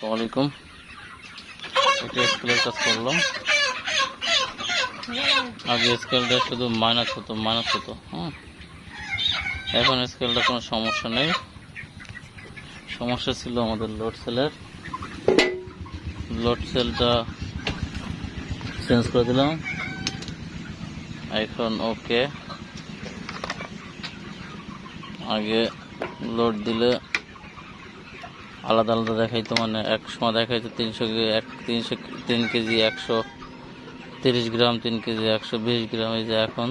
আসসালামাইকুম। এটা স্কেলের কাজ করলাম। আগে স্কেলটা শুধু মাইনাস হতো। এখন স্কেলটা কোনো সমস্যা নেই। সমস্যা ছিল আমাদের লোড সেলটা চেঞ্জ করে দিলাম। এখন ওকে। আগে লোড দিলে আলাদা আলাদা দেখাইতো, মানে এক সময় দেখাইতো 3 কেজি 130 গ্রাম, 3 কেজি 120 গ্রাম। এই যে এখন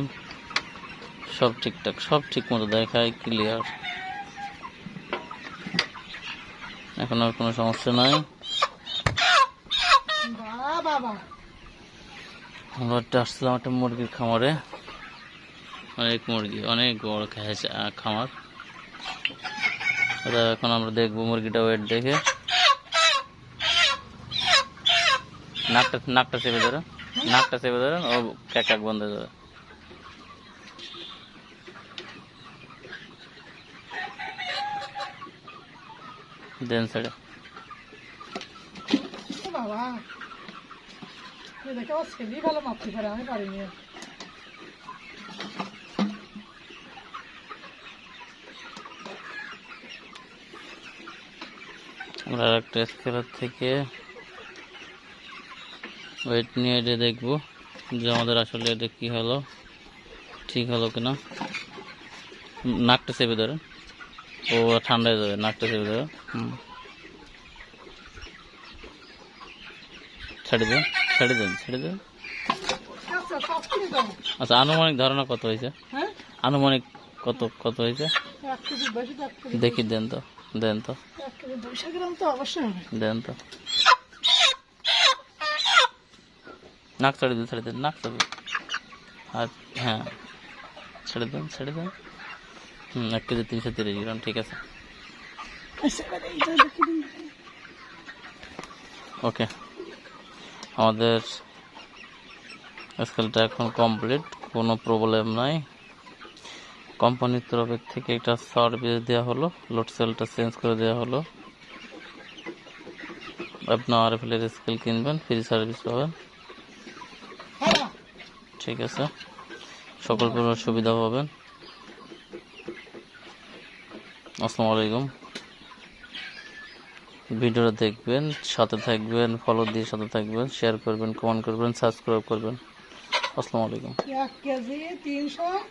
সব ঠিকঠাক, সব ঠিক মতো দেখায়, ক্লিয়ার। এখন আর কোনো সমস্যা নাই। আমরা আসছিলাম একটা মুরগির খামারে। অনেক মুরগি, অনেক বড় খামার। এখন আমরা দেখবো মুরগিটা ওয়েট দেখে। নাকটা চেপে ধরেন, ও ক্যাক বন্ধ হয়ে যাবে। দেন ছেড়ে। বাবা দেখে আমার ছেলেই ভালো মারতে পারে, আমি পারিনি। আমরা আরেকটা স্কেলার থেকে ওয়েট নিয়ে এটা দেখবো যে আমাদের আসলে এটা কি হলো, ঠিক হলো কিনা। নাকটা চেপে ধরেন, ও ঠান্ডা হয়ে যাবে। নাকটা চেপে ধরে ছেড়ে দেন। আচ্ছা, আনুমানিক ধারণা কত হয়েছে? আনুমানিক কত হয়েছে দেখি। দেন তো নাক ছেড়ে দেন নাক চাপে। আর হ্যাঁ, ছেড়ে দেন 1 কেজি 330 গ্রাম, ঠিক আছে। ওকে, আমাদের স্কেলটা এখন কমপ্লিট, কোনো প্রবলেম নাই। কোম্পানির তরফের থেকে একটা সার্ভিস দেওয়া হলো, লোড সেলটা চেঞ্জ করে দেওয়া হলো। আপনি RFL এর স্কেল কিনবেন, ফ্রি সার্ভিস পাবেন, ঠিক আছে। সকল প্রকার সুবিধা পাবেন। আসসালামু আলাইকুম। ভিডিওটা দেখবেন, সাথে থাকবেন, ফলো দিয়ে সাথে থাকবেন, শেয়ার করবেন, কমেন্ট করবেন, সাবস্ক্রাইব করবেন। আসসালামু আলাইকুম। 1 কেজি 300।